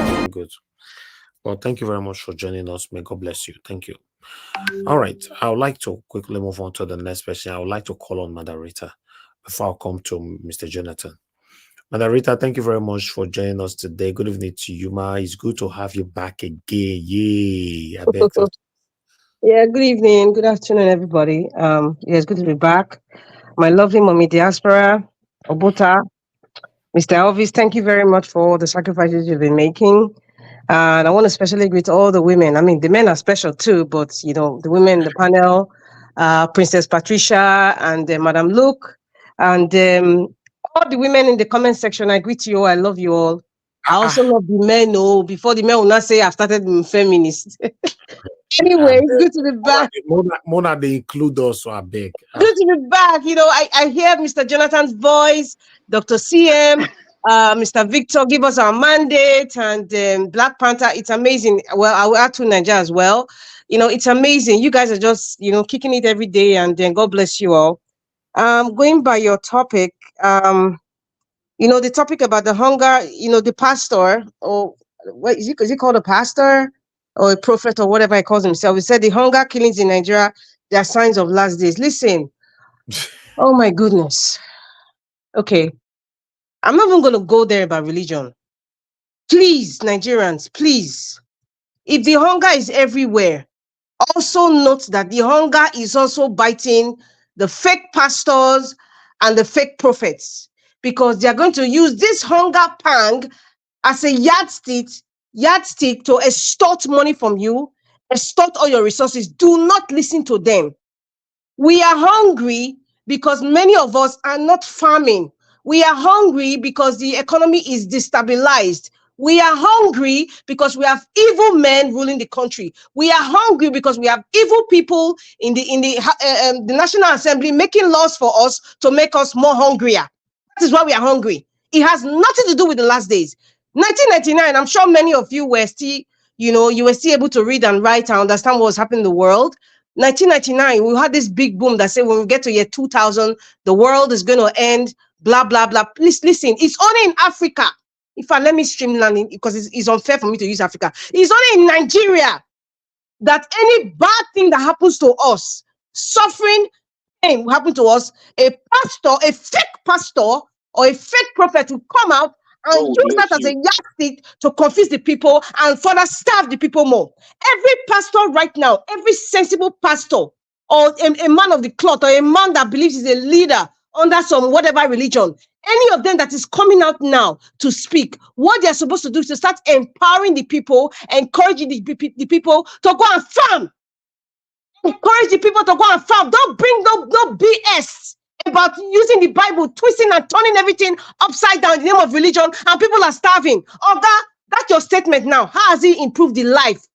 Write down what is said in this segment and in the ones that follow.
Good. Well, thank you very much for joining us. May God bless you. Thank you. All right. I would like to quickly move on to the next person. I would like to call on Mother Rita before I come to Mr. Jonathan. Mother Rita, thank you very much for joining us today. Good evening to you, Ma. It's good to have you back again. Yay. I beg to. Yeah, good evening, good afternoon, everybody. Yeah, it's good to be back. My lovely mommy diaspora, Obota, Mr. Elvis, thank you very much for all the sacrifices you've been making. And I want to especially greet all the women. I mean, the men are special too, but the women in the panel, Princess Patricia and Madam Luke, and all the women in the comment section. I greet you all. I love you all. I also love the men. Oh, before the men will not say I've started being feminist. Anyway, it's good to be back. Mona, they include us, so I beg. Good to be back. I hear Mr. Jonathan's voice, Dr. CM, Mr. Victor give us our mandate, and Black Panther. It's amazing. Well, I will add to Nigeria as well. It's amazing. You guys are just, kicking it every day, and then God bless you all. Going by your topic, the topic about the hunger, the pastor, or what is it called, a pastor or a prophet or whatever he calls himself? He said the hunger killings in Nigeria, they are signs of last days. Listen, oh my goodness. Okay, I'm not even going to go there about religion. Please, Nigerians, please. If the hunger is everywhere, also note that the hunger is also biting the fake pastors and the fake prophets, because they are going to use this hunger pang as a yardstick to extort money from you, extort all your resources. Do not listen to them. We are hungry because many of us are not farming. We are hungry because the economy is destabilized. We are hungry because we have evil men ruling the country. We are hungry because we have evil people in the National Assembly making laws for us to make us more hungrier. That is why we are hungry. It has nothing to do with the last days. 1999, I'm sure many of you were still, you were still able to read and write and understand what was happening in the world. 1999, we had this big boom that said when we get to year 2000, the world is going to end, blah, blah, blah. Please listen, it's only in Africa. In fact, let me streamline it because it's unfair for me to use Africa. It's only in Nigeria that any bad thing that happens to us, suffering, pain will happen to us, a fake pastor or a fake prophet will come out and use that as a yardstick to confuse the people and further starve the people more. Every pastor right now, every sensible pastor or a man of the cloth or a man that believes he's a leader under some whatever religion, any of them that is coming out now to speak, what they're supposed to do is to start empowering the people, encouraging the people to go and farm. Encourage the people to go and farm. Don't bring no BS about using the Bible, twisting and turning everything upside down in the name of religion, and people are starving. That's your statement now. How has it improved the life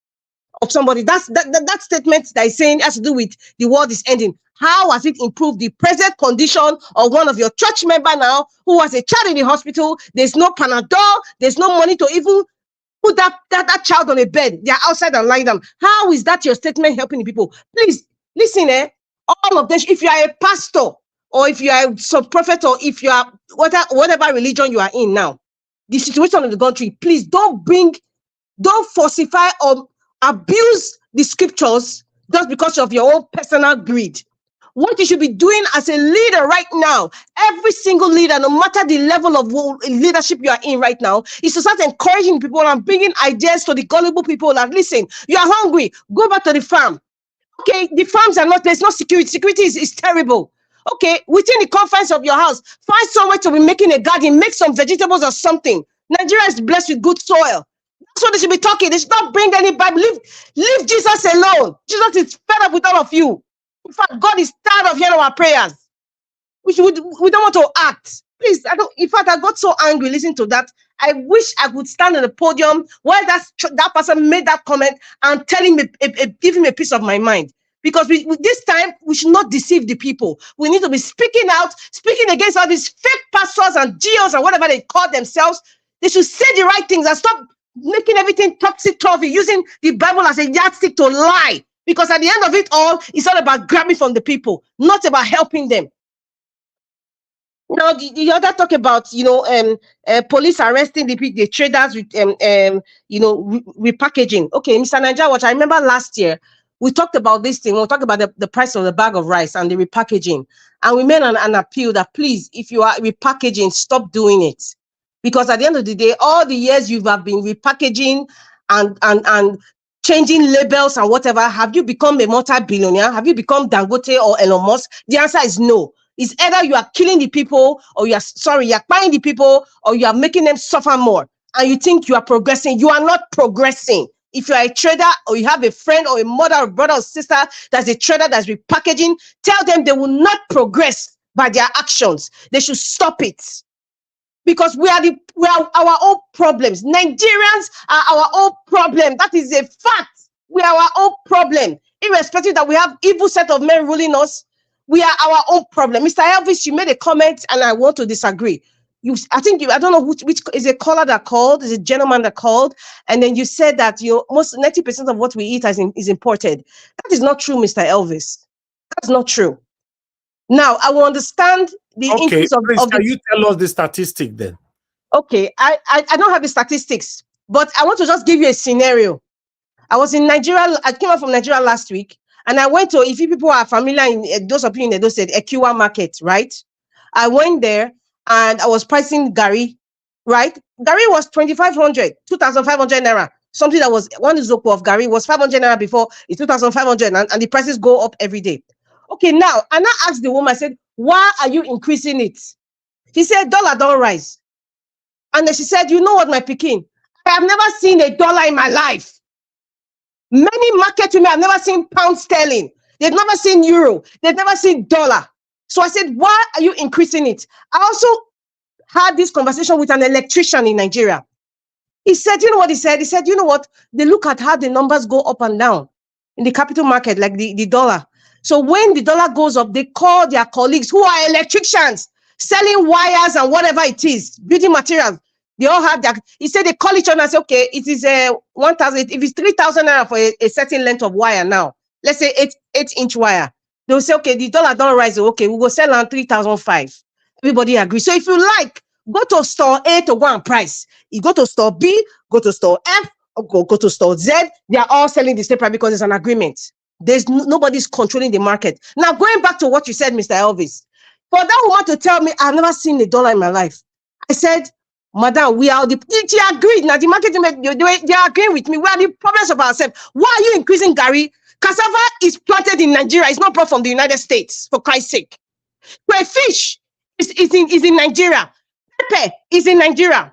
of somebody? That statement that is saying has to do with the world is ending. How has it improved the present condition of one of your church member now who has a child in the hospital? There's no Panadol. There's no money to even put that child on a bed. They're outside and lying down. How is that your statement helping the people? Please listen, all of this. If you are a pastor or if you are some prophet or if you are whatever religion you are in now, the situation of the country, please don't falsify or abuse the scriptures just because of your own personal greed. What you should be doing as a leader right now, every single leader, no matter the level of leadership you are in right now, is to start encouraging people and bringing ideas to the gullible people that, listen, you are hungry, go back to the farm. Okay, the farms are not, there's no security. Security is terrible. Okay, within the confines of your house, find somewhere to be making a garden, make some vegetables or something. Nigeria is blessed with good soil. That's what they should be talking. They should not bring any Bible. Leave Jesus alone. Jesus is fed up with all of you. In fact, God is tired of hearing our prayers. We don't want to act. Please, in fact, I got so angry listening to that. I wish I could stand on the podium while that person made that comment and give him a piece of my mind. Because this time, we should not deceive the people. We need to be speaking against all these fake pastors and GOs and whatever they call themselves. They should say the right things and stop making everything topsy-turvy, using the Bible as a yardstick to lie. Because at the end of it all, it's all about grabbing from the people, not about helping them. Now, the other talk about, police arresting the traders with, repackaging. Okay, Mr. Nigeria Watch, I remember last year, we talked about this thing. We talked about the price of the bag of rice and the repackaging. And we made an appeal that, please, if you are repackaging, stop doing it. Because at the end of the day, all the years you have been repackaging and changing labels and whatever, have you become a multi-billionaire? Have you become Dangote or Elon Musk? The answer is no. It's either you are killing the people, or you're buying the people, or you are making them suffer more. And you think you are progressing. You are not progressing. If you are a trader, or you have a friend or a mother or brother or sister that's a trader that's repackaging, tell them they will not progress by their actions. They should stop it. Because we are our own problems. Nigerians are our own problem. That is a fact. We are our own problem. Irrespective that we have evil set of men ruling us, we are our own problem. Mr. Elvis, you made a comment and I want to disagree. I don't know which is a caller that called, is a gentleman that called, and then you said that most 90% of what we eat is imported. That is not true, Mr. Elvis. That's not true. Now, I will understand the Okay, increase please, of can the. you tell us the statistic then? Okay, I don't have the statistics, but I want to just give you a scenario. I was in Nigeria. I came out from Nigeria last week, and I went to, if you people are familiar, those of you in Edo State, Ekiwa Market, right? I went there and I was pricing Gary, right? Gary was 2,500, 2,500 naira. Something that was one zoko of Gary was 500 naira before, it's 2,500, and the prices go up every day. Okay, now, and I asked the woman, I said, why are you increasing it? She said, dollar don't rise. And then she said, you know what, my Pekin? I have never seen a dollar in my life. Many market women have never seen pound sterling. They've never seen euro. They've never seen dollar. So I said, why are you increasing it? I also had this conversation with an electrician in Nigeria. He said, you know what he said? He said, you know what? They look at how the numbers go up and down in the capital market, like the dollar. So when the dollar goes up, they call their colleagues who are electricians, selling wires and whatever it is, building materials. They all have that. He said they call each other and say, okay, it is 1,000. If it's 3,000 naira for a certain length of wire now, let's say 8-inch wire, they will say, okay, the dollar don't rise. Okay, we will sell on 3,005. Everybody agrees. So if you like, go to store A to go and price. You go to store B, go to store F, or go to store Z. They are all selling the same price because there's an agreement. There's nobody's controlling the market. Now, going back to what you said, Mr. Elvis, for that woman to tell me I've never seen a dollar in my life, I said, Madam, we are she agreed. Now the market they are agreeing with me. We are the problems of ourselves. Why are you increasing Gary? Cassava is planted in Nigeria. It's not brought from the United States, for Christ's sake. Where fish is in Nigeria. Pepper is in Nigeria.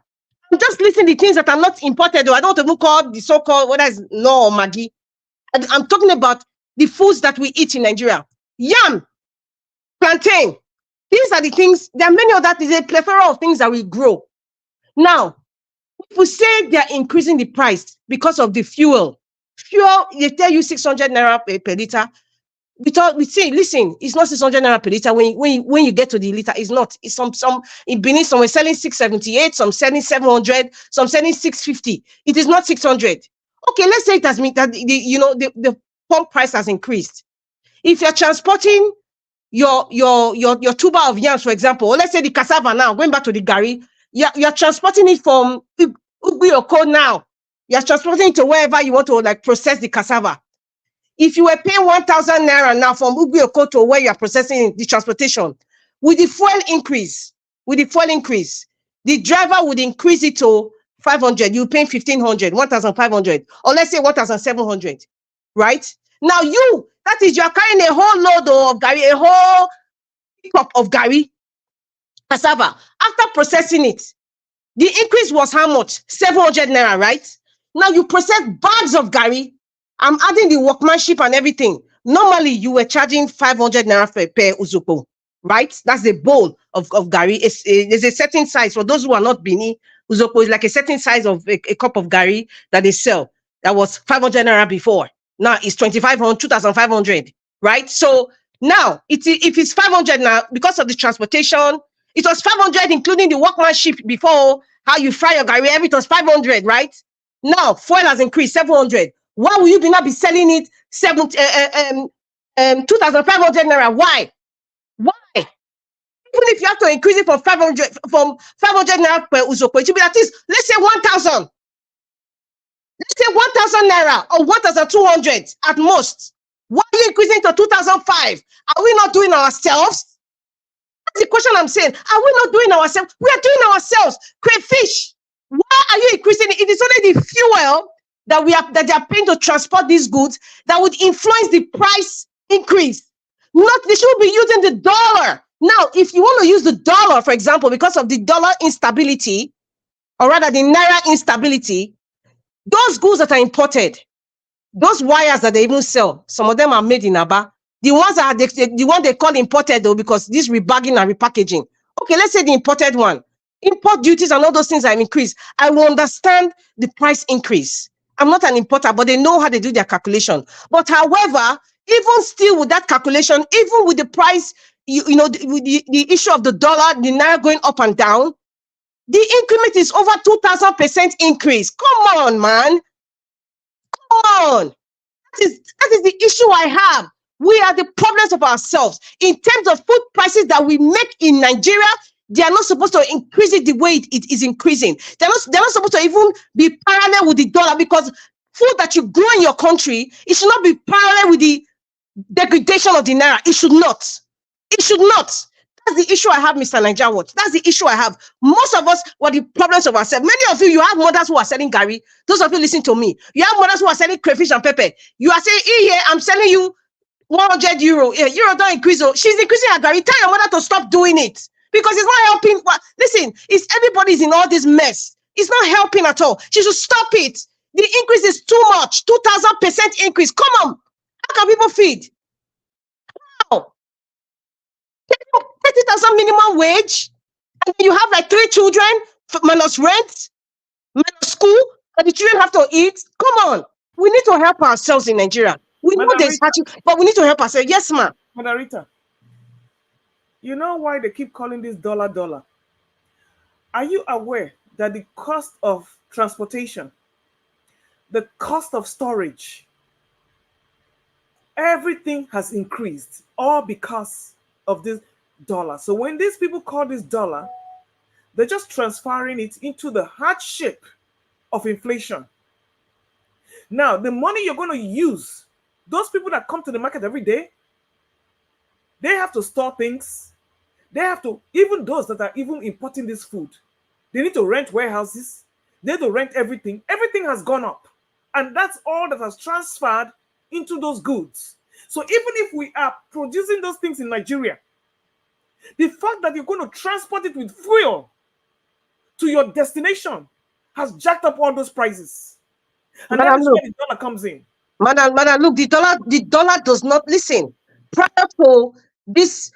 I'm just listing the things that are not imported, though. I don't want to even call the so-called, whether it's no or Maggi. I'm talking about the foods that we eat in Nigeria. Yam, plantain. These are the things. There are many other things, a plethora of things that we grow. Now, if we say they're increasing the price because of the fuel, they tell you 600 naira per liter. We say, listen, it's not 600 naira per liter. When you get to the liter, it's not. It's some in Benin, some are selling 678, some selling 700, some selling 650. It is not 600. Okay, let's say it has meant that the pump price has increased. If you're transporting your tuber of yams, for example, or let's say the cassava now, going back to the Gary, you're transporting it from Ubioko now. You're transporting it to wherever you want to process the cassava. If you were paying 1,000 naira now from Ubioko to where you are processing the transportation, with the fuel increase, the driver would increase it to 500. You pay 1,500, 1,500, or let's say 1,700, right? Now you are carrying a whole load of Gary, a whole cup of Gary cassava. After processing it, the increase was how much? 700 naira, right? Now you process bags of Gary. I'm adding the workmanship and everything. Normally, you were charging 500 naira per uzuko, right? That's the bowl of Gary. There's a certain size. For those who are not Bini, uzuko is like a certain size of a cup of Gary that they sell. That was 500 naira before. Now it's 2,500, 2,500, right? So now, if it's 500 now, because of the transportation, it was 500, including the workmanship before, how you fry your Gary, it was 500, right? Now, fuel has increased 700. Why will you not be selling it 2,500 naira? Why? Even if you have to increase it from 500 naira per uzokwe, it should be at least, let's say 1,000. Let's say 1,000 naira or 1,200 at most. Why are you increasing to 2,005? Are we not doing ourselves? That's the question I'm saying. Are we not doing ourselves? We are doing ourselves. Crayfish. Why are you increasing it? It is only the fuel that they are paying to transport these goods that would influence the price increase. Not, they should be using the dollar. Now, if you want to use the dollar, for example, because of the dollar instability, or rather the naira instability, those goods that are imported, those wires that they even sell, some of them are made in Aba. The ones that are the one they call imported though, because this rebagging and repackaging. Okay, let's say the imported one. Import duties and all those things have increased. I will understand the price increase. I'm not an importer, but they know how they do their calculation. But however, even still with that calculation, even with the price, the issue of the dollar, the naira going up and down, the increment is over 2,000% increase. Come on, man. Come on. That is the issue I have. We are the problems of ourselves. In terms of food prices that we make in Nigeria, they are not supposed to increase it the way it is increasing. They're not supposed to even be parallel with the dollar, because food that you grow in your country, it should not be parallel with the degradation of the naira. It should not. It should not. That's the issue I have, Mr. Nigeria Watch. That's the issue I have. Most of us were the problems of ourselves. Many of you have mothers who are selling gari. Those of you listen to me. You have mothers who are selling crayfish and pepper. You are saying, here, I'm selling you 100 euro. Yeah, euro don't increase. She's increasing her gari. Tell your mother to stop doing it, because it's not helping. Listen, everybody's in all this mess. It's not helping at all. She should stop it. The increase is too much. 2,000% increase. Come on. How can people feed? How? 30,000 minimum wage, and you have like 3 children, minus rent, minus school, and the children have to eat. Come on. We need to help ourselves in Nigeria. We know there's hardship, but we need to help ourselves. Yes, ma'am. Madam Rita, you know why they keep calling this dollar? Are you aware that the cost of transportation, the cost of storage, everything has increased, all because of this dollar? So when these people call this dollar, they're just transferring it into the hardship of inflation. Now, the money you're going to use, those people that come to the market every day, they have to store things. They have to, even those that are even importing this food, they need to rent warehouses. They need to rent everything. Everything has gone up. And that's all that has transferred into those goods. So even if we are producing those things in Nigeria, the fact that you're going to transport it with fuel to your destination has jacked up all those prices. And that is where the dollar comes in. Madam, look, the dollar does not listen. Prior to this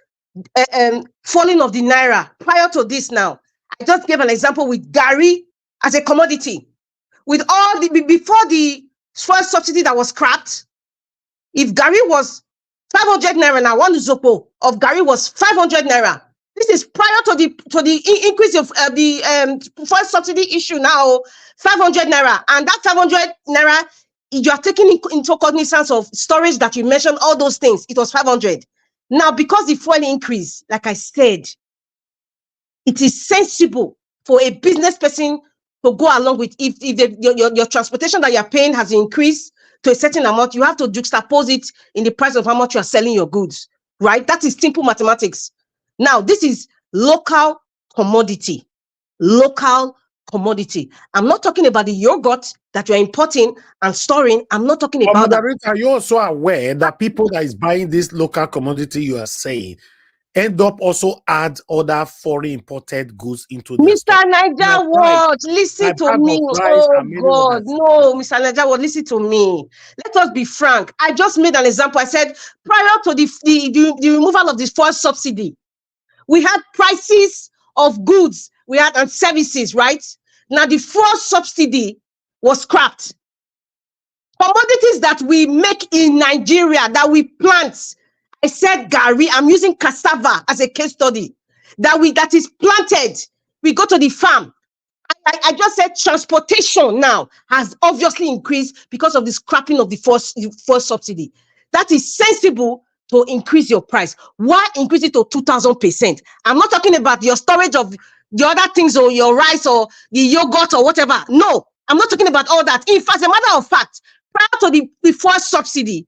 falling of the naira, prior to this now, I just gave an example with gari as a commodity. With all before the first subsidy that was scrapped, if gari was 500 naira now, one zopo of gari was 500 naira. This is prior to the increase of the first subsidy issue now, 500 naira. And that 500 naira, you are taking into cognizance of storage that you mentioned, all those things. It was 500. Now, because the fuel increase, like I said, it is sensible for a business person to go along with, if your transportation that you're paying has increased to a certain amount, you have to juxtapose it in the price of how much you are selling your goods, right? That is simple mathematics. Now, this is local commodity. Local commodity. I'm not talking about the yogurt that you're importing and storing. I'm not talking about that. Rita, are you also aware that people that is buying this local commodity you are saying end up also add other foreign imported goods into their Mr. Nigeria Watch, listen to me. Oh God, no, Mr. Nigeria Watch, listen to me. Let us be frank. I just made an example. I said prior to the removal of the first subsidy, we had prices of goods, we had and services, right? Now the first subsidy was scrapped. Commodities that we make in Nigeria, that we plant. I said gari, I'm using cassava as a case study. That is planted. We go to the farm. I just said transportation now has obviously increased because of the scrapping of the first subsidy. That is sensible to increase your price. Why increase it to 2,000%? I'm not talking about your storage of the other things or your rice or the yogurt or whatever. No, I'm not talking about all that. In fact, as a matter of fact, prior to the first subsidy,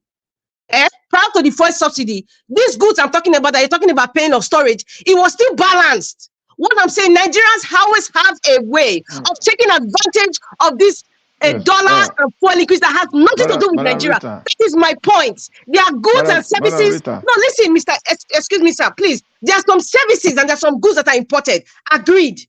prior to the first subsidy, these goods I'm talking about that you're talking about paying of storage, it was still balanced. What I'm saying, Nigerians always have a way of taking advantage of this Yes. dollar and fuel increase that has nothing to do with Madam Nigeria. Rita. That is my point. There are goods and Madam services. Rita. No, listen, Mr. Excuse me, sir, please. There are some services and there are some goods that are imported. Agreed.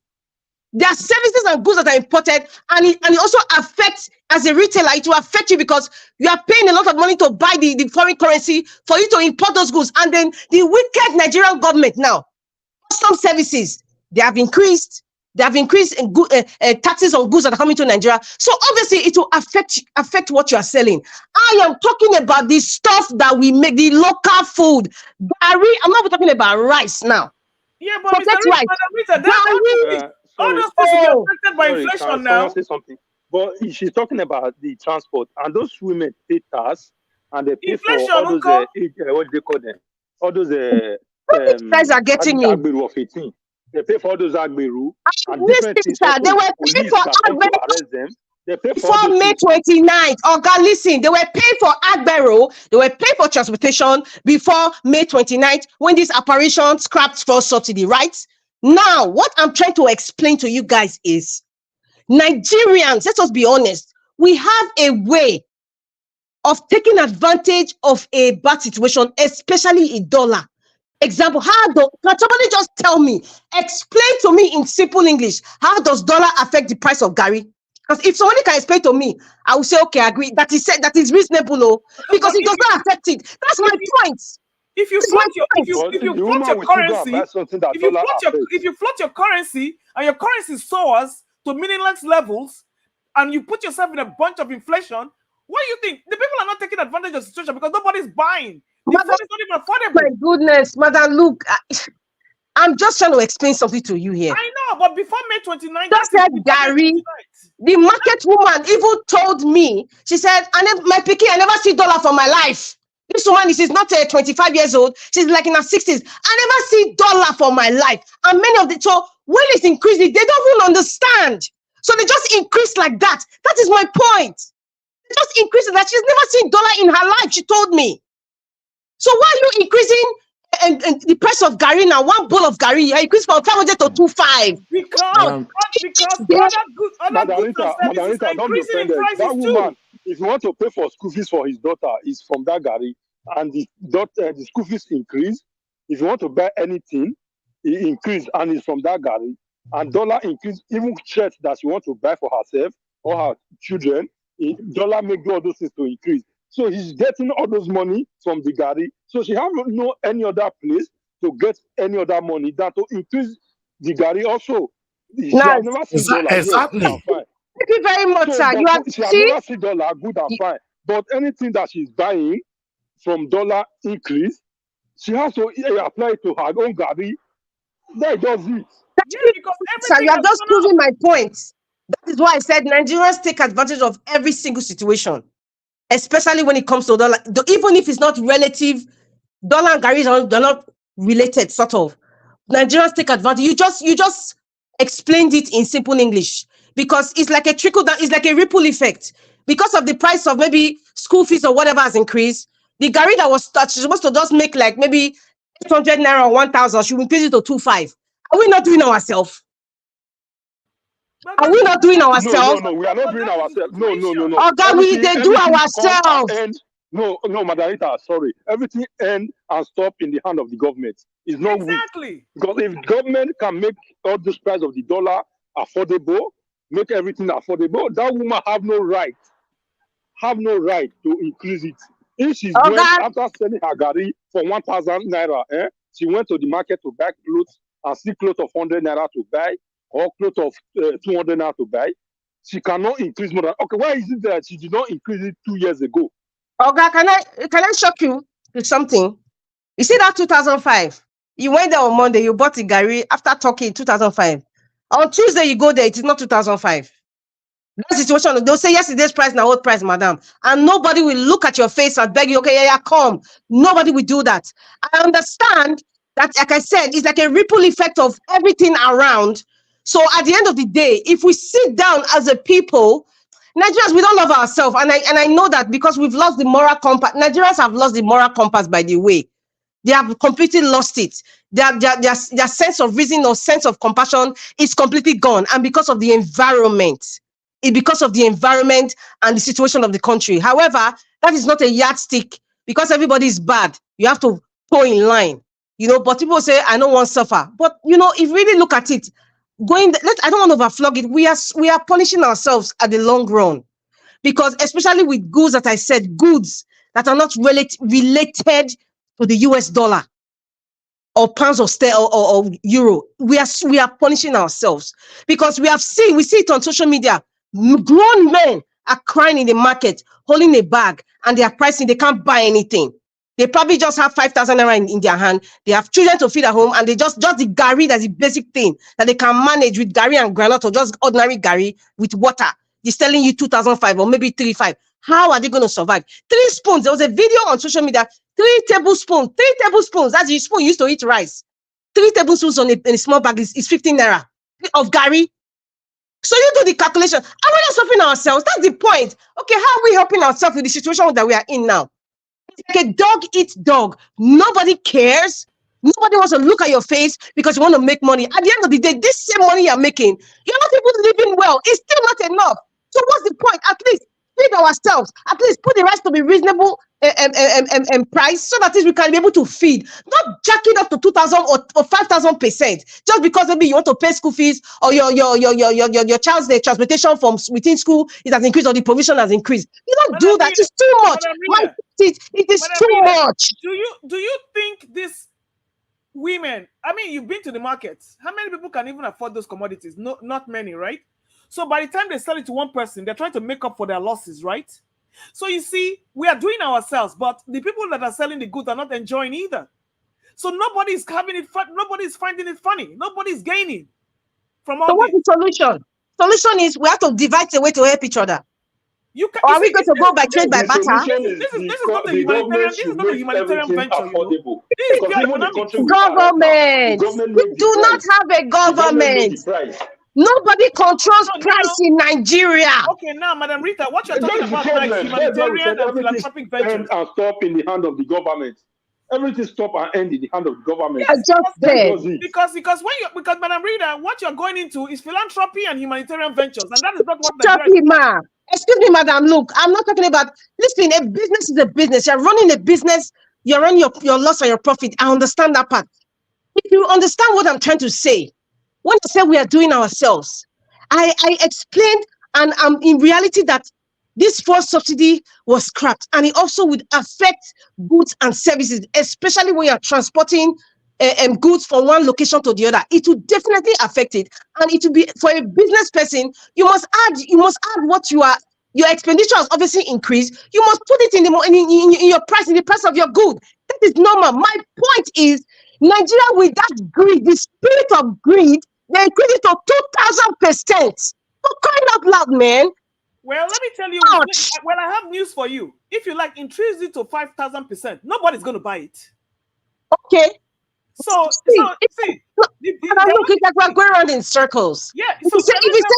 There are services and goods that are imported, and it also affects, as a retailer, it will affect you because you are paying a lot of money to buy the foreign currency for you to import those goods. And then the wicked Nigerian government now, some services, they have increased in taxes on goods that are coming to Nigeria. So obviously it will affect what you are selling. I am talking about the stuff that we make, the local food. Gary, I'm not talking about rice now. Yeah, but Forget Mr. rice. Rita, all those things will be affected by inflation now. Say something. But she's talking about the transport, and those women pay tax, and they pay Inflation, for all those what do they call them? All those guys are getting me. Agberu of 18. They pay for all those Agberu and Listen, different things. sir, they were paying for to arrest them. They pay for before May 29th. Oh God, listen, they were paying for Agbero, they were paying for transportation before May 29th when this apparition scrapped for subsidy, right? Now, what I'm trying to explain to you guys is Nigerians, let us be honest, we have a way of taking advantage of a bad situation, especially in dollar. Example, can somebody just tell me, explain to me in simple English, how does dollar affect the price of Gary? Because if somebody can explain to me, I will say, okay, I agree. That is reasonable, no? Because it does not affect it. That's my point. If you float your currency and your currency soars to meaningless levels, and you put yourself in a bunch of inflation, what do you think? The people are not taking advantage of the situation because nobody's buying. The food is not even affordable. My goodness, Madam, look, I'm just trying to explain something to you here. I know, but before May 29th, just said Gary, the market woman even told me, she said, my picky, I never see dollar for my life. This woman is not 25 years old. She's like in her 60s. I never see dollar for my life. And many of so when it's increasing, they don't even understand. So they just increase like that. That is my point. They just increase that. She's never seen dollar in her life, she told me. So why are you increasing and the price of Gary now? One bowl of Gary, you increase from 500 to 2.5. Because other goods and services are increasing in prices that woman, too. If you want to pay for school fees for his daughter, is from that Gary, and the school fees increase. If you want to buy anything, it increase, and it's from that Gary. And dollar increase, even shirts that she want to buy for herself or her children, dollar make all those things to increase. So he's getting all those money from the Gary. So she have no any other place to get any other money than to increase the Gary also. She has never seen dollar. Exactly. Yes, thank you very much, sir. She has never seen dollar, good and fine. But anything that she's buying from dollar increase, she has to apply it to her own Gary. That does it. Sir, you are just proving my point. That is why I said Nigerians take advantage of every single situation, especially when it comes to dollar. Even if it's not relative, dollar and Gary they're not related, sort of. Nigerians take advantage. You just explained it in simple English because it's like a trickle down, it's like a ripple effect. Because of the price of maybe school fees or whatever has increased, the Gary that was supposed to just make like maybe 800 naira or 1,000, should increase it to 2.5. Are we not doing ourselves? Are we not doing ourselves? No, we are not doing ourselves. No. Oh God, they do ourselves. No, Margarita, sorry. Everything end and stop in the hand of the government. It's not exactly. Because if government can make all this price of the dollar affordable, make everything affordable, that woman have no right to increase it. If she's going after selling her Gary for 1,000 naira, she went to the market to buy clothes and see clothes of 100 naira to buy or clothes of 200 naira to buy. She cannot increase more than, okay, why is it that she did not increase it 2 years ago? Oga, can I shock you with something? You see that 2005? You went there on Monday, you bought the Gary after talking 2005. On Tuesday, you go there, it is not 2005. That situation, they'll say yesterday's price now old price, madam. And nobody will look at your face and beg you, okay, yeah, come. Nobody will do that. I understand that, like I said, it's like a ripple effect of everything around. So at the end of the day, if we sit down as a people, Nigerians, we don't love ourselves. And I know that because we've lost the moral compass. Nigerians have lost the moral compass, by the way. They have completely lost it. Their sense of reason or sense of compassion is completely gone. And because of the environment, because of the environment and the situation of the country. However, that is not a yardstick because everybody is bad. You have to toe in line, but people say, I don't want to suffer. But, if you really look at it, I don't want to overflog it. We are punishing ourselves at the long run because especially with goods that I said, goods that are not related to the US dollar or pounds or sterling or euro, we are punishing ourselves because we see it on social media. Grown men are crying in the market, holding a bag, and they are pricing. They can't buy anything. They probably just have 5,000 naira in their hand. They have children to feed at home, and they just the gari, that's the basic thing that they can manage with gari and granite or just ordinary gari with water. They're selling you 2,500 or maybe 3,500. How are they going to survive? 3 spoons. There was a video on social media. 3 tablespoons. 3 tablespoons. That's the spoon used to eat rice. 3 tablespoons in a small bag is 15 naira of gari. So you do the calculation. And we're not helping ourselves. That's the point. Okay, how are we helping ourselves with the situation that we are in now? It's like a dog eats dog. Nobody cares. Nobody wants to look at your face because you want to make money. At the end of the day, this same money you're making, you're not even living well. It's still not enough. So what's the point? At least feed ourselves. At least put the rice to be reasonable price so that we can be able to feed. Not jack it up to 2,000 or 5,000% just because maybe you want to pay school fees or your child's transportation from within school it has increased or the provision has increased. You don't do that. It's too much. It is too much. Do you think this women? I mean, you've been to the markets. How many people can even afford those commodities? No, not many, right? So by the time they sell it to one person, they're trying to make up for their losses, right? So you see, we are doing ourselves, but the people that are selling the goods are not enjoying either. So nobody's having it fun. Nobody's finding it funny. Nobody's gaining from all. So what's the solution? Solution is we have to divide the way to help each other. Or are we going to go by trade by barter? This is not a humanitarian. This is not a humanitarian venture. Government. We do not have a government. Nobody controls price in Nigeria. Okay, now, Madam Rita, what you're talking about now is humanitarian and philanthropic venture. And stop in the hand of the government. Everything stop and end in the hand of the government. Yes, because Madam Rita, what you're going into is philanthropy and humanitarian ventures, and that is not what Nigeria. Excuse me, madam. Look, I'm not talking about. Listen, a business is a business. You're running a business. You're running your loss and your profit. I understand that part. If you understand what I'm trying to say, when I say we are doing ourselves, I explained, and in reality that this forced subsidy was scrapped, and it also would affect goods and services, especially when you're transporting goods from one location to the other. It will definitely affect it, and it will be for a business person. You must add what your expenditure has obviously increased. You must put it in your price, in the price of your good. That is normal. My point is, Nigeria with that greed, the spirit of greed, they increase it to 2,000%. For crying out loud, man. Well, let me tell you. Well, I have news for you. If you increase it to 5,000%, nobody's going to buy it. Okay. So look, it's like we're going around in circles. Yeah. If you say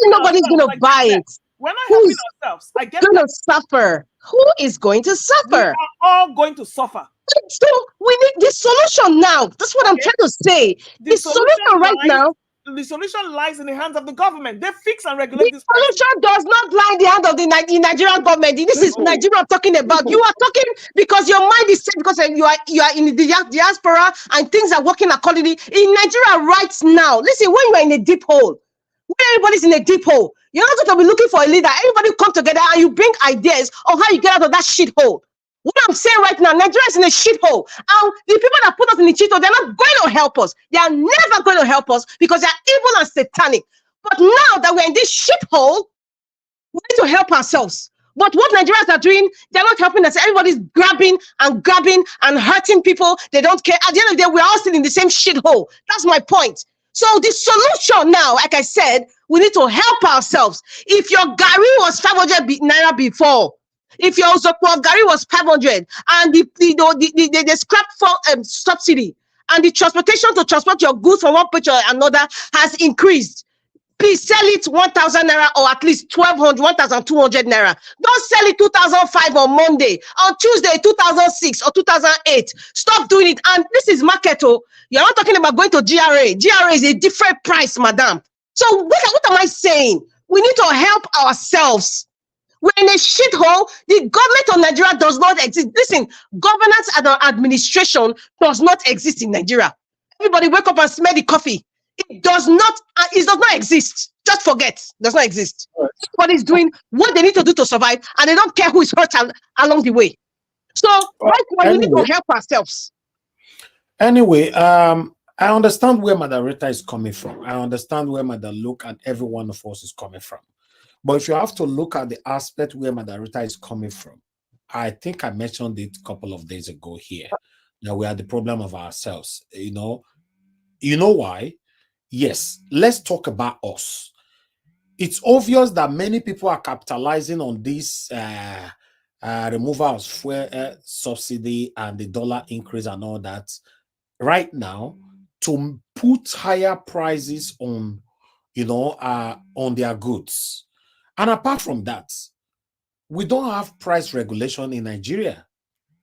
nobody's going to buy it, we're not helping ourselves. I get going to suffer. Who is going to suffer? We are all going to suffer. So we need the solution now. That's what I'm trying to say. The solution right now. The solution lies in the hands of the government. They fix and regulate this. The solution does not lie in the hands of the Nigerian government. This is Nigeria I'm talking about. You are talking because your mind is set because you are in the diaspora and things are working accordingly. In Nigeria right now, listen, when you are in a deep hole, when everybody's in a deep hole, you're not going to be looking for a leader. Everybody come together and you bring ideas on how you get out of that shit hole. What I'm saying right now, Nigeria is in a shithole. And the people that put us in the shithole, they're not going to help us. They are never going to help us because they're evil and satanic. But now that we're in this shithole, we need to help ourselves. But what Nigerians are doing, they're not helping us. Everybody's grabbing and hurting people. They don't care. At the end of the day, we're all still in the same shithole. That's my point. So the solution now, like I said, we need to help ourselves. If your Gary was 500 naira before, if your Zokwa of Gary was 500, and the scrap for subsidy and the transportation to transport your goods from one place to another has increased, please sell it 1,000 naira or at least 1,200, 1,200 naira. Don't sell it 2,005 on Monday, on Tuesday 2006 or 2008. Stop doing it. And this is market. Oh, you're not talking about going to GRA. GRA is a different price, madam. So what am I saying? We need to help ourselves. We're in a shithole. The government of Nigeria does not exist. Listen, governance and administration does not exist in Nigeria. Everybody wake up and smell the coffee. It does not exist. Just forget. It does not exist. Everybody's doing what they need to do to survive, and they don't care who is hurt along the way. So right now, we need to help ourselves. Anyway, I understand where Madam Rita is coming from. I understand where Madam Luke and every one of us is coming from. But if you have to look at the aspect where Madam Rita is coming from, I think I mentioned it a couple of days ago here. Now we are the problem of ourselves. You know why? Yes, let's talk about us. It's obvious that many people are capitalizing on this removal of fuel subsidy and the dollar increase and all that right now to put higher prices on, on their goods. And apart from that, we don't have price regulation in Nigeria.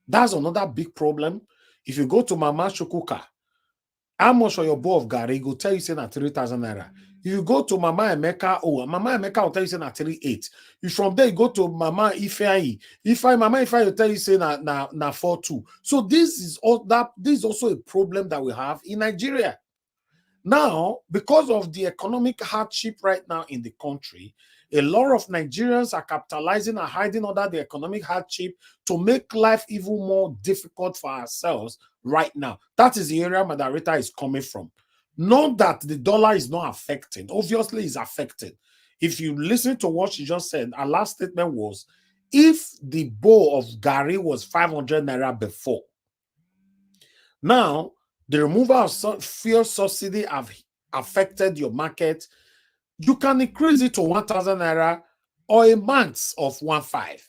That's another big problem. If you go to Mama Shukuka, how much for your bowl of gari? Go tell you say na 3,000 naira. If you go to Mama Emeka, Mama Emeka will tell you say na 3,800. If from there you go to Mama Ifeanyi, Mama Ifeanyi will tell you say na 4,200. So this is also a problem that we have in Nigeria. Now, because of the economic hardship right now in the country, a lot of Nigerians are capitalizing and hiding under the economic hardship to make life even more difficult for ourselves right now. That is the area Madam Rita is coming from. Not that the dollar is not affected. Obviously, it's affected. If you listen to what she just said, her last statement was, if the bowl of gari was 500 naira before, now the removal of fuel subsidy have affected your market, you can increase it to 1,000 naira or a max of 1,500.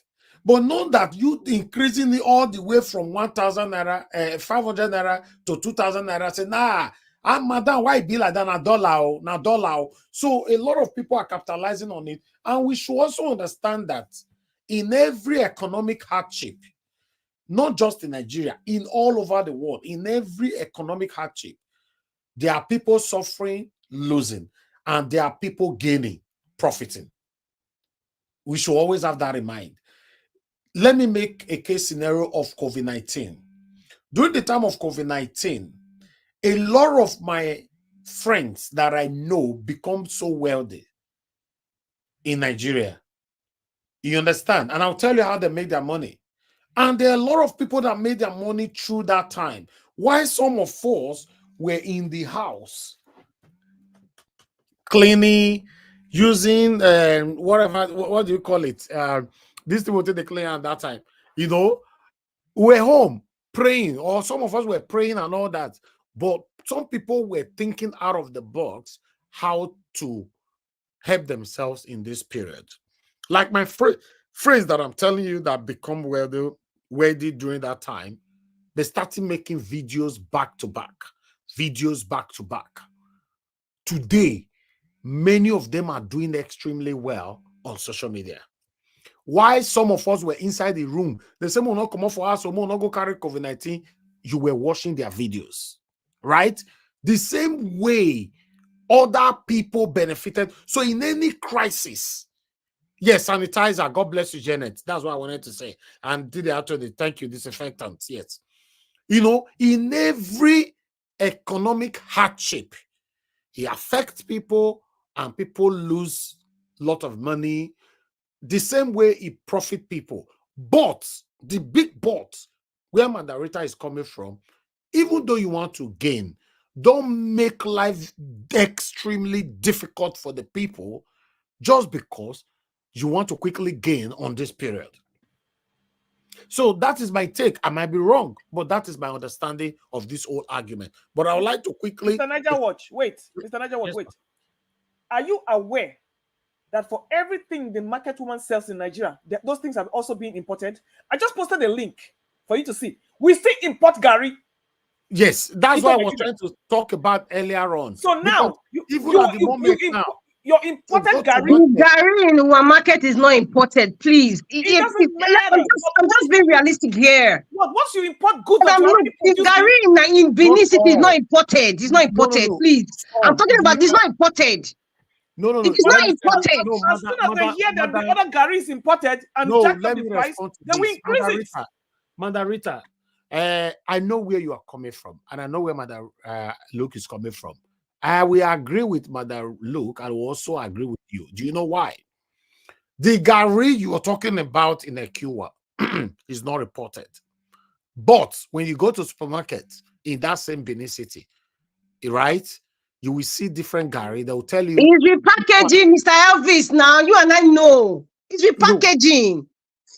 But not that you increasing it all the way from 1,000 naira, 500 naira to 2,000 naira. Say, nah, madam, why be like that? Na dollar. So a lot of people are capitalizing on it. And we should also understand that in every economic hardship, not just in Nigeria, in all over the world, in every economic hardship, there are people suffering, losing, and there are people gaining, profiting. We should always have that in mind. Let me make a case scenario of COVID-19. During the time of COVID-19, a lot of my friends that I know become so wealthy in Nigeria. You understand? And I'll tell you how they make their money. And there are a lot of people that made their money through that time. Why some of us were in the house cleaning, using whatever, what do you call it? This thing they clean at that time. We're home praying, or some of us were praying and all that. But some people were thinking out of the box how to help themselves in this period. Like my friends that I'm telling you that become wealthy during that time, they started making videos back to back. Today, many of them are doing extremely well on social media. Why some of us were inside the room, the same will not come up for us, or will not go carry COVID-19, you were watching their videos, right? The same way other people benefited. So in any crisis, yes, sanitizer, God bless you, Janet. That's what I wanted to say. And did after the thank you, disinfectant, yes. In every economic hardship, it affects people and people lose a lot of money. The same way it profit people. But the big but where Madam Rita is coming from, even though you want to gain, don't make life extremely difficult for the people just because you want to quickly gain on this period. So that is my take. I might be wrong, but that is my understanding of this whole argument. But I would like to quickly. Mr. Niger Watch, wait. Mr. Niger Watch, Yes, wait. Are you aware that for everything the market woman sells in Nigeria, those things have also been imported? I just posted a link for you to see. We still import Gary. yes, that's Into what I was Nigeria. trying to talk about earlier on. So Because now, you, even you, at the you, moment you, now, your to imported go to Gary, The market, Gary in our market is not imported, please. it doesn't I'm matter. just being realistic here. Once you import goods that Madam, you look, already the producing, Gary in not Benin City is not all. imported. It's not No, no, imported, no. please. I'm Some. talking If you about this check, not imported. no, no, It no. is Let not me tell you. imported. No, as soon as they hear that the other Gary is imported and no, jacked up let the me price, respond to then we this. increase it. Mother Rita, I know where you are coming from, and I know where Mother Luke is coming from. I will agree with Mother Luke. I will also agree with you. Do you know why? The Gary you are talking about in a Cuba is not reported. But when you go to supermarket in that same Benin City, right, you will see different Gary. They will tell you, It's repackaging, Mr. Elvis. Now you and I know it's no, repackaging.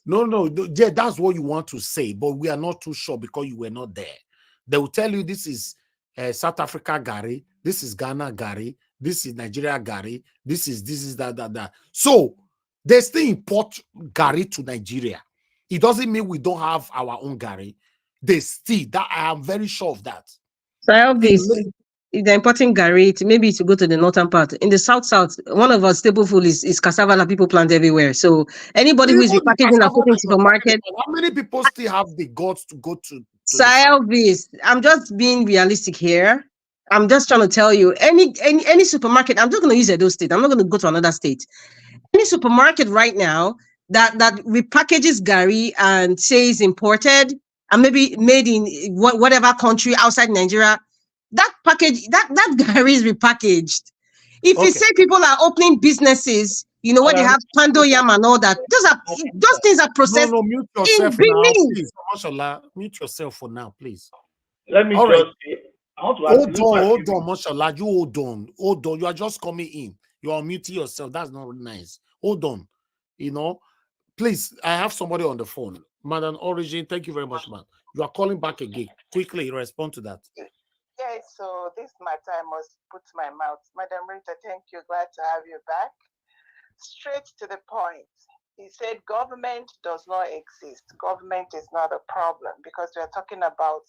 no, yeah, that's what you want to say, but we are not too sure because you were not there. They will tell you this is South Africa Gary, this is Ghana Gary, this is Nigeria Gary, this is that. So they still import Gary to Nigeria. It doesn't mean we don't have our own Gary. They still, that I am very sure of that. So Elvis, if they're importing Gary, maybe to go to the northern part. In the south, one of our staple food is cassava that people plant everywhere. So anybody who Even is the repackaging and cassava putting in that you're talking supermarket, about, how many people still have the guts to go to Sir the farm? Elvis, I'm just being realistic here. I'm just trying to tell you, any supermarket, I'm just going to use Edo State. I'm not going to go to another state. Any supermarket right now that repackages Gary and says imported and maybe made in whatever country outside Nigeria, that package, that Gary is repackaged. If you Okay. say people are opening businesses, where they Madam, have pando yam and all that, those things are processed No, mute in yourself now, Benin. please. Mashallah, mute yourself for now, please. let me All right. just say, I want to ask you. Hold on, Mashallah. You hold on. You are just coming in. You are muting yourself. That's not nice. Hold on. Please, I have somebody on the phone. Madam Origin, thank you very much, man. You are calling back again. Quickly respond to that. Yes, so this matter I must put my mouth. Madam Rita, thank you. Glad to have you back. Straight to the point. He said government does not exist. Government is not a problem because we are talking about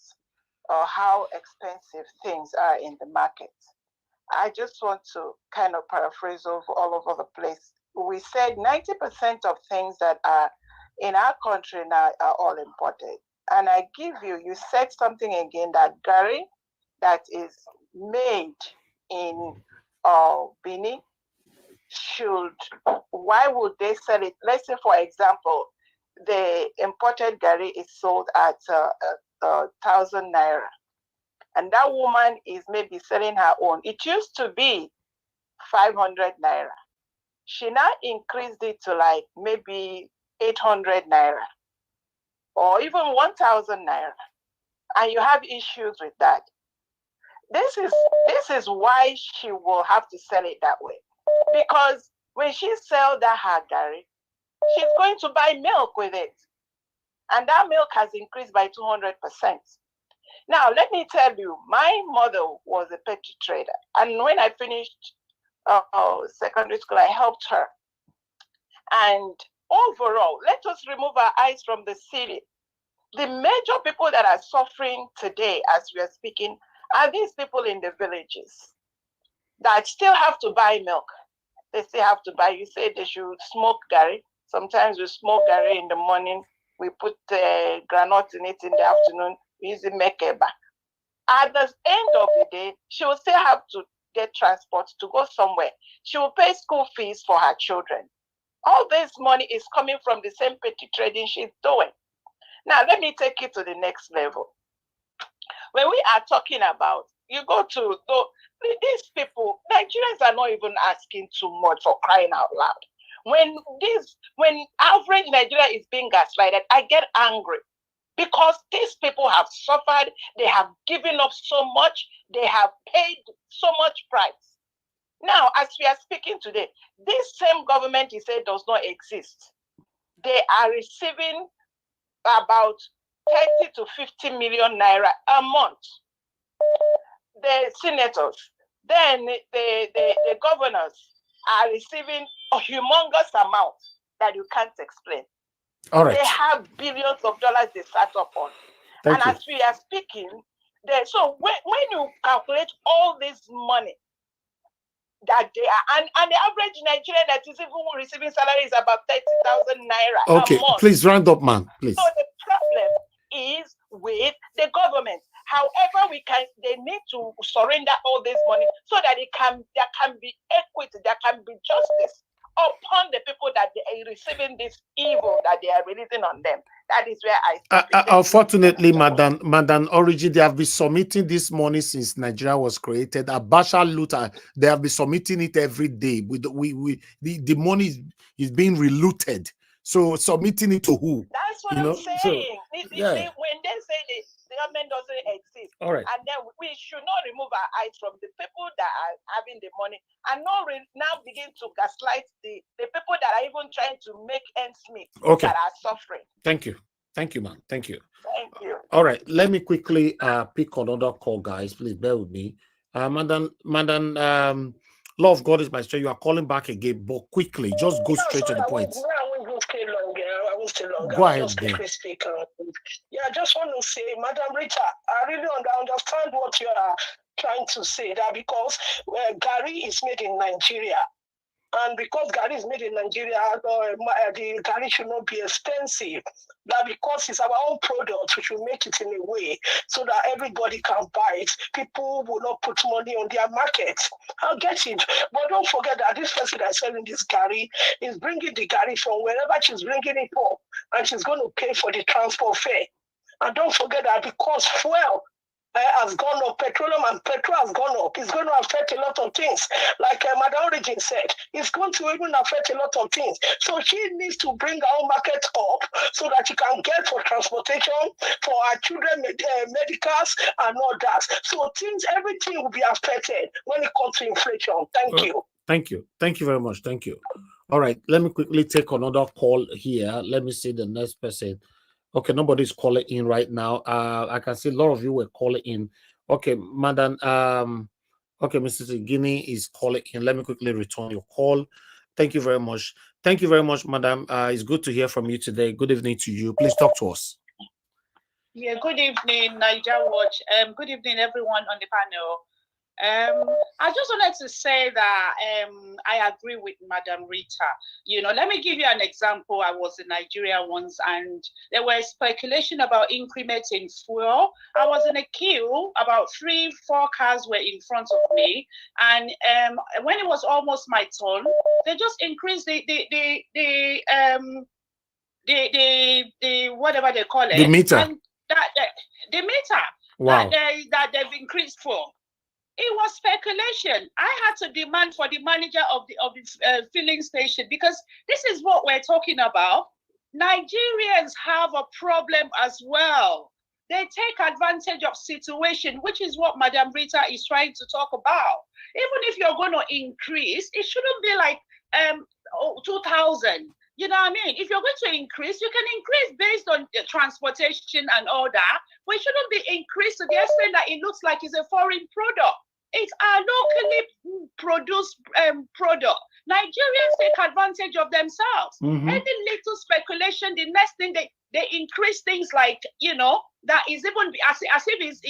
how expensive things are in the market. I just want to kind of paraphrase all over the place. We said 90% of things that are in our country now are all imported. And I give you said something again that Gary that is made in Benin why would they sell it? Let's say, for example, the imported Gary is sold at 1,000 naira. And that woman is maybe selling her own. It used to be 500 naira. She now increased it to like maybe 800 naira or even 1,000 naira. And you have issues with that. This is why she will have to sell it that way. Because when she sells that her Gary, she's going to buy milk with it. And that milk has increased by 200%. Now, let me tell you, my mother was a petty trader. And when I finished secondary school, I helped her. And overall, let us remove our eyes from the city. The major people that are suffering today, as we are speaking, are these people in the villages that still have to buy milk. They still have to buy. You say they should smoke Gary. Sometimes we smoke Gary in the morning. We put granite in it in the afternoon. We use it make it back. At the end of the day, she will still have to get transport to go somewhere. She will pay school fees for her children. All this money is coming from the same petty trading she's doing. Now, let me take you to the next level. When we are talking about, you go to these people, Nigerians are not even asking too much for crying out loud. When average Nigeria is being gaslighted, I get angry because these people have suffered, they have given up so much, they have paid so much price. Now, as we are speaking today, this same government, he said, does not exist. They are receiving about 30 to 50 million naira a month. The senators, then the governors are receiving a humongous amount that you can't explain. All right. They have billions of dollars they sat up on. Thank you. As we are speaking, so when you calculate all this money that they are, and the average Nigerian that is even receiving salary is about 30,000 naira Okay, a month. please round up, man, please. So the problem is with the government. However, they need to surrender all this money so that there can be equity, there can be justice upon the people that they are receiving this evil that they are releasing on them. That is where I stop. Unfortunately, Madam Origin, they have been submitting this money since Nigeria was created. Abasha Luther, they have been submitting it every day. The money is being relooted. So submitting it to who? That's what I'm saying. So, yeah. When they say the government doesn't exist, all right, and then we should not remove our eyes from the people that are having the money and not now begin to gaslight the people that are even trying to make ends meet, that are suffering. Thank you. Thank you, man. Thank you. Thank you. All right, let me quickly pick another call, guys. Please bear with me. Madam, Law of God is my strength. You are calling back again, but quickly, just go straight to the point. Go ahead, Yeah, I just want to say, Madam Rita, I really understand what you are trying to say, that because Gary is made in Nigeria, and because Gary is made in Nigeria, the Gary should not be expensive. That because it's our own product, we should make it in a way so that everybody can buy it. People will not put money on their market. I'll get it. But don't forget that this person that's selling this Gary is bringing the Gary from wherever she's bringing it from, and she's going to pay for the transport fare. And don't forget that because fuel has gone up, petrol has gone up. It's going to affect a lot of things. Like Madam Origin said, it's going to even affect a lot of things. So she needs to bring our market up so that she can get for transportation, for our children, medicals, and all that. So everything will be affected when it comes to inflation. Thank you. Thank you. Thank you very much. Thank you. All right, let me quickly take another call here. Let me see the next person. Okay, nobody's calling in right now. I can see a lot of you were calling in. Okay, Madam. Okay, Mrs. Guinea is calling in. Let me quickly return your call. Thank you very much. Thank you very much, Madam. It's good to hear from you today. Good evening to you. Please talk to us. Yeah, good evening, Niger Watch. Good evening, everyone on the panel. I just wanted to say that I agree with Madam Rita. You know, let me give you an example. I was in Nigeria once, and there was speculation about increments in fuel. I was in a queue, about 3-4 cars were in front of me, and when it was almost my turn, they just increased the whatever they call it, the meter, and the meter. Wow. that they've increased for. It was speculation. I had to demand for the manager of the filling station, because this is what we're talking about. Nigerians have a problem as well. They take advantage of situation, which is what Madam Rita is trying to talk about. Even if you're going to increase, it shouldn't be like 2,000. You know what I mean? If you're going to increase, you can increase based on transportation and all that, but it shouldn't be increased to the extent that it looks like it's a foreign product. It's a locally produced product. Nigerians take advantage of themselves. Any little speculation, the next thing they increase things like, you know, that is even as if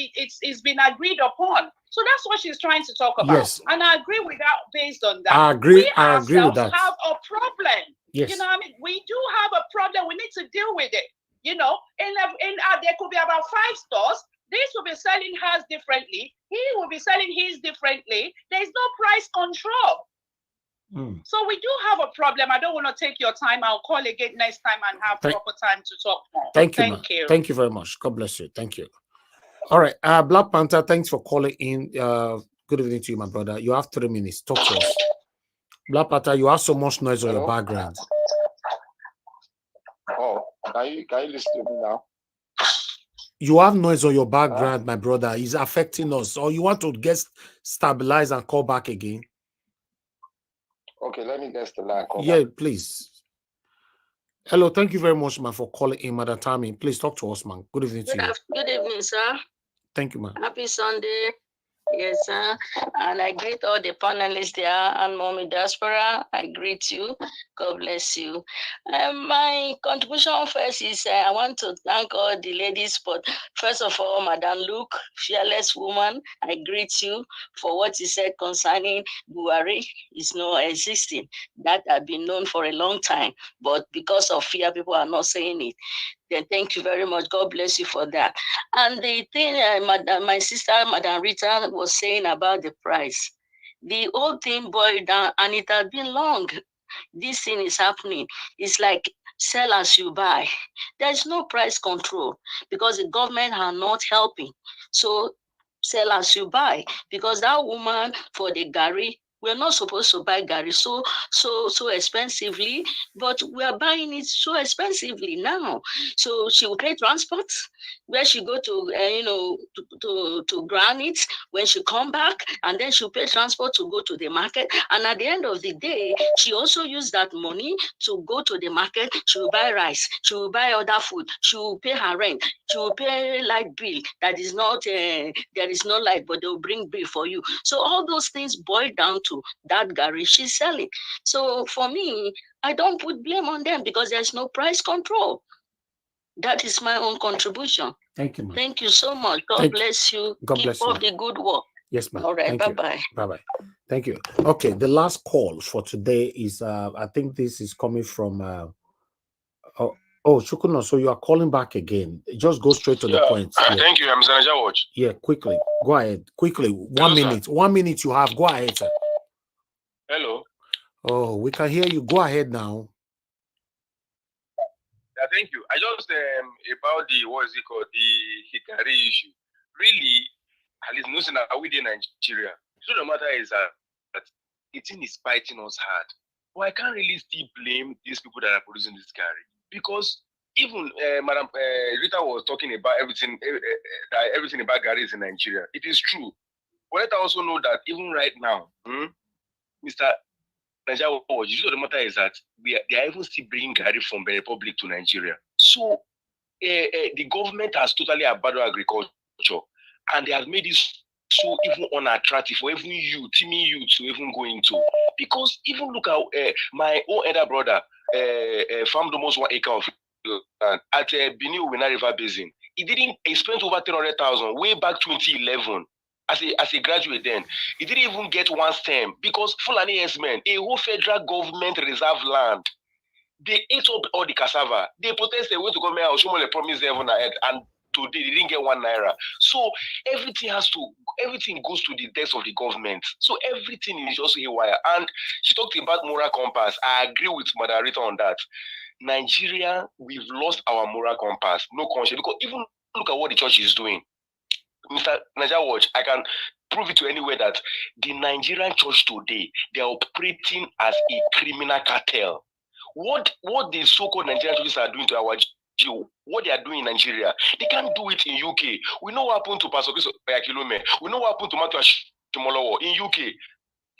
it's been agreed upon. So that's what she's trying to talk about. Yes. And I agree with that. Based on that, I agree with that. Have a problem. Yes. You know what I mean? We do have a problem. We need to deal with it. You know, there could be about 5 stores. This will be selling hers differently. He will be selling his differently. There's no price control. So we do have a problem. I don't want to take your time. I'll call again next time and have proper time to talk more. Thank you. Thank you very much. God bless you. Thank you. All right. Black Panther, thanks for calling in. Good evening to you, my brother. You have 3 minutes. Talk to us. Black Panther, you have so much noise on your background. Oh, can you listen to me now? You have noise on your background, my brother. It's affecting us. Or you want to get stabilized and call back again? Okay, let me get the line. Yeah, please. Hello, thank you very much, man, for calling in, Madam Tammy. Please talk to us, man. Good evening to you. Good evening, sir. Thank you, man. Happy Sunday. Yes, sir. And I greet all the panelists there and Mommy Diaspora. I greet you. God bless you. My contribution first is I want to thank all the ladies, but first of all, Madam Luke, fearless woman, I greet you for what you said concerning Buhari is not existing. That had been known for a long time, but because of fear, people are not saying it. Then thank you very much. God bless you for that. And the thing my sister, Madam Rita, was saying about the price, the whole thing boiled down, and it has been long. This thing is happening. It's like sell as you buy. There's no price control because the government are not helping. So sell as you buy, because that woman for the Gary, we're not supposed to buy Gary so expensively, but we are buying it so expensively now. So she will pay transport where she go to to ground it when she come back, and then she'll pay transport to go to the market. And at the end of the day, she also use that money to go to the market. She will buy rice, she will buy other food, she will pay her rent, she will pay light bill. That is not there is no light, but they'll bring bill for you. So all those things boil down to that Gary she's selling. So for me, I don't put blame on them because there's no price control. That is my own contribution. Thank you, ma'am. Thank you so much. God bless you. God bless you. Keep up the good work. Yes, ma'am. All right. Bye-bye. Bye-bye. Thank you. Okay, the last call for today is I think this is coming from Chukuno, so you are calling back again. Just go straight to the point. Yeah. Thank you, Mr. Niger. Yeah, quickly. Go ahead. Quickly. 1 minute. Sir. 1 minute you have. Go ahead, sir. Hello. Oh, we can hear you. Go ahead now. Yeah, thank you. I just about the the Hikari issue. Really, at least nothing that we in Nigeria. So the matter is that the thing is biting us hard. But I can't really still blame these people that are producing this Gary, because even Madam Rita was talking about everything about Gary is in Nigeria. It is true. But let us also know that even right now, Mr. Nigeria, the matter is that they are even still bringing Gary from the Republic to Nigeria. So the government has totally abandoned agriculture, and they have made it so even unattractive for even teaming youth to even go into. Because even look at my own elder brother farmed almost 1 acre of land at Benin River Basin. He spent over 300,000 way back 2011. As a graduate then, he didn't even get one stem because Fulani men, a whole federal government reserve land, they ate up all the cassava. They protested, went to government house, someone promised them and today they didn't get 1 naira. So everything goes to the desk of the government. So everything is just haywire. And she talked about moral compass. I agree with Madam Rita on that. Nigeria, we've lost our moral compass, no conscience. Because even look at what the church is doing. Mr. Niger Watch, I can prove it to anywhere that the Nigerian church today, they are operating as a criminal cartel. What the so-called Nigerian churches are doing to our Jew, what they are doing in Nigeria, they can't do it in UK. We know what happened to Pastor Chris Oyakilome. We know what happened to Matthew Ashimolowo in UK.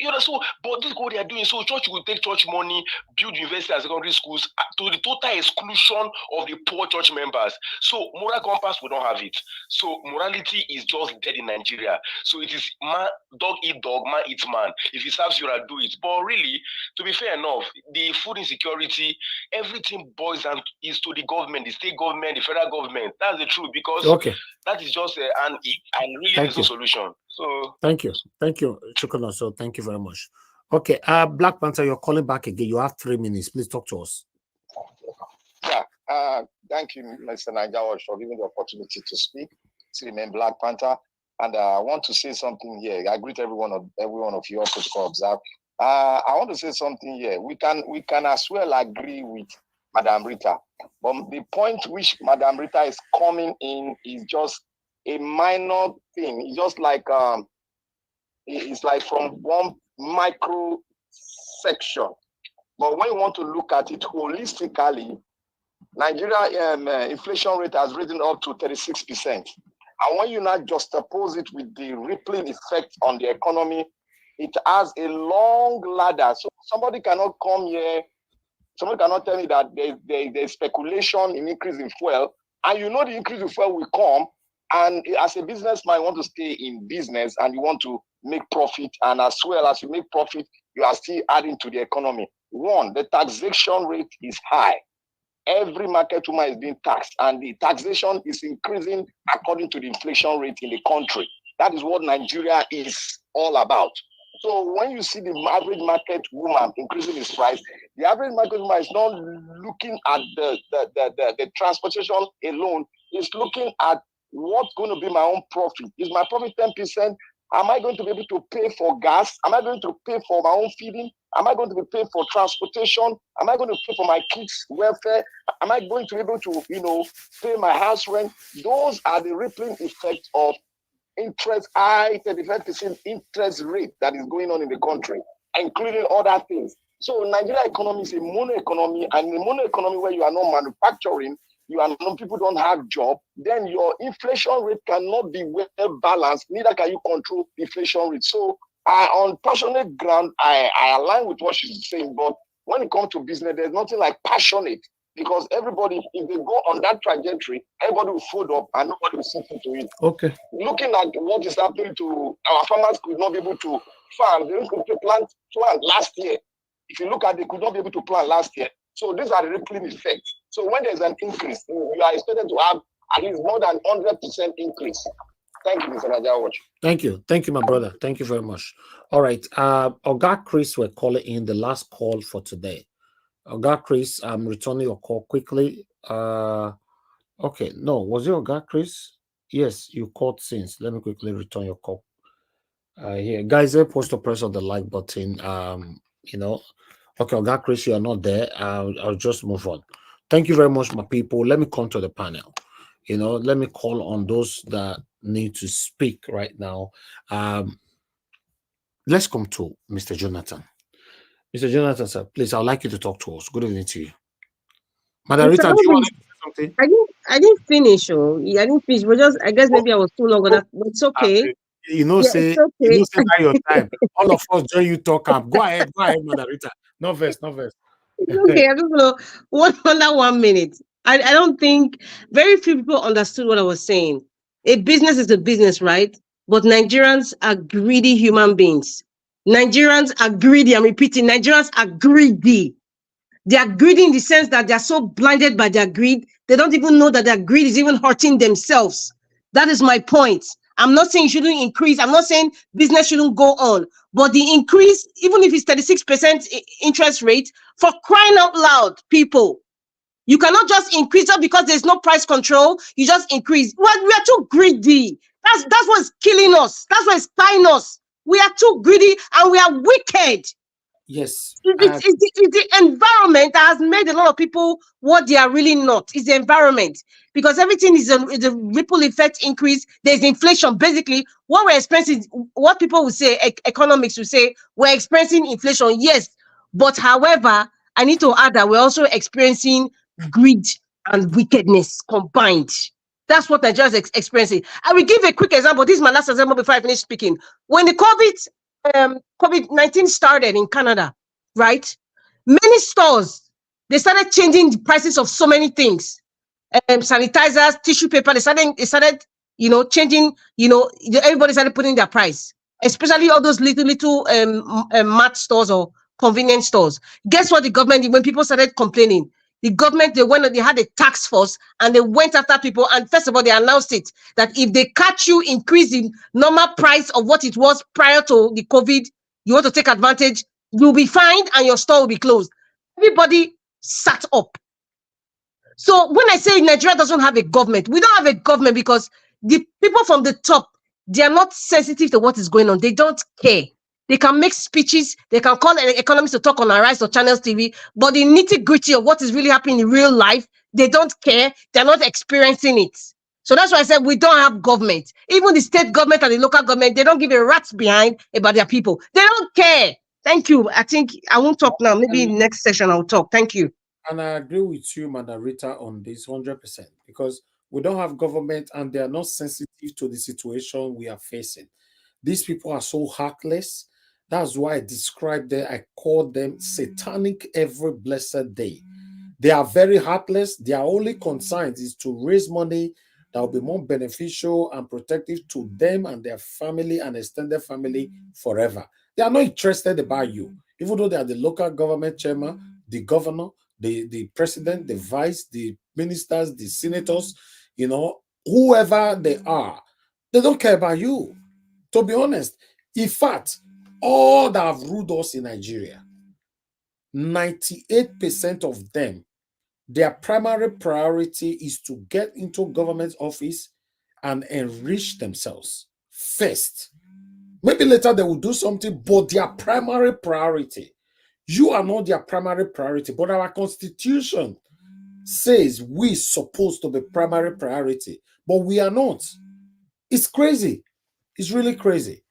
You know, so but this is what they are doing. So church will take church money, build university and secondary schools to the total exclusion of the poor church members. So moral compass, we don't have it. So morality is just dead in Nigeria. So it is man, dog eat dog, man eat man. If it serves you, do it. But really, to be fair enough, the food insecurity, everything boils down is to the government, the state government, the federal government. That's the truth, because that is just and really there's no solution. So thank you, Chukwuna. So thank you very much. Okay, Black Panther, you're calling back again. You have 3 minutes. Please talk to us. Yeah, thank you, Mr. Niger, for giving the opportunity to speak. To remain Black Panther, and I want to say something here. I greet every one of you all protocol observe. I want to say something here. We can as well agree with Madam Rita, but the point which Madam Rita is coming in is just a minor thing. It's just like it's like from one micro section. But when you want to look at it holistically, Nigeria inflation rate has risen up to 36%. And when you now juxtapose it with the rippling effect on the economy, it has a long ladder. So somebody cannot come here Someone cannot tell me that there's speculation in increase in fuel, and you know the increase in fuel will come. And as a businessman, you want to stay in business and you want to make profit. And as well as you make profit, you are still adding to the economy. One, the taxation rate is high. Every market woman is being taxed, and the taxation is increasing according to the inflation rate in the country. That is what Nigeria is all about. So when you see the average market woman increasing its price, the average market woman is not looking at the transportation alone. It's looking at what's going to be my own profit. Is my profit 10%? Am I going to be able to pay for gas? Am I going to pay for my own feeding? Am I going to be paid for transportation? Am I going to pay for my kids' welfare? Am I going to be able to, pay my house rent? Those are the rippling effects of interest, high 35% interest rate that is going on in the country, including other things. So Nigeria economy is a mono economy, and in a mono economy where you are not manufacturing, people don't have job, then your inflation rate cannot be well balanced, neither can you control the inflation rate. So on passionate ground, I align with what she's saying, but when it comes to business, there's nothing like passionate, because everybody, if they go on that trajectory, everybody will fold up and nobody will sit into it. Okay. Looking at what is happening to our farmers, could not be able to farm. They could plant last year. If you look at, they could not be able to plant last year. So these are the rippling effects. So when there's an increase, you are expected to have at least more than 100% increase. Thank you, Mr. Najawach. Thank you. Thank you, my brother. Thank you very much. All right. Oga Chris, we're calling in the last call for today. Oga Chris, I'm returning your call quickly. Okay. No, was it Oga Chris? Yes, you called since. Let me quickly return your call. Here. Guys, post a press on the like button. Okay, Oga Chris, you are not there. I'll just move on. Thank you very much, my people. Let me come to the panel. Let me call on those that need to speak right now. Let's come to Mr. Jonathan. Mr. Jonathan, sir, please, I'd like you to talk to us. Good evening to you. Madam Rita, do you want to say something? I didn't finish. I didn't finish. But I guess maybe I was too long on that. But it's okay. Say that your time. All of us join you talk up. Go ahead, Madam Rita. No verse. It's okay. I just know under 1 minute. I don't think very few people understood what I was saying. A business is a business, right? But Nigerians are greedy human beings. Nigerians are greedy. I'm repeating, Nigerians are greedy. They are greedy in the sense that they are so blinded by their greed, they don't even know that their greed is even hurting themselves. That is my point. I'm not saying it shouldn't increase. I'm not saying business shouldn't go on. But the increase, even if it's 36% interest rate, for crying out loud, people, you cannot just increase just because there's no price control. You just increase. Well, we are too greedy. That's what's killing us. That's what's dying us. We are too greedy and we are wicked. Yes. It's the environment that has made a lot of people what they are really not. It's the environment, because everything is a ripple effect increase. There's inflation. Basically, what we're experiencing, what people will say, economics will say, we're experiencing inflation. Yes, but however, I need to add that we're also experiencing greed and wickedness combined. That's what Nigeria is experiencing. I will give a quick example. This is my last example before I finish speaking. When the COVID-19 started in Canada, right? Many stores, they started changing the prices of so many things. Sanitizers, tissue paper, they started, changing, everybody started putting their price, especially all those little mart stores or convenience stores. Guess what the government did when people started complaining? The government, they had a task force and they went after people. And first of all, they announced it that if they catch you increasing normal price of what it was prior to the COVID, you want to take advantage, you'll be fined and your store will be closed. Everybody sat up. So when I say Nigeria doesn't have a government, we don't have a government because the people from the top, they are not sensitive to what is going on. They don't care. They can make speeches. They can call economists to talk on Arise or Channels TV, but the nitty-gritty of what is really happening in real life, they don't care. They're not experiencing it. So that's why I said we don't have government. Even the state government and the local government, they don't give a rat's behind about their people. They don't care. Thank you. I think I won't talk now. Maybe next session I'll talk. Thank you. And I agree with you, Madam Rita, on this 100%, because we don't have government and they are not sensitive to the situation we are facing. These people are so heartless. That's why I described them, I call them satanic every blessed day. They are very heartless. Their only concern is to raise money that will be more beneficial and protective to them and their family and extended family forever. They are not interested about you, even though they are the local government chairman, the governor, the president, the vice, the ministers, the senators, you know, whoever they are, they don't care about you. To be honest, in fact, all that have ruled us in Nigeria, 98% of them, their primary priority is to get into government office and enrich themselves first. Maybe later they will do something, but their primary priority, you are not their primary priority, but our constitution says we supposed to be primary priority, but we are not. It's crazy. It's really crazy.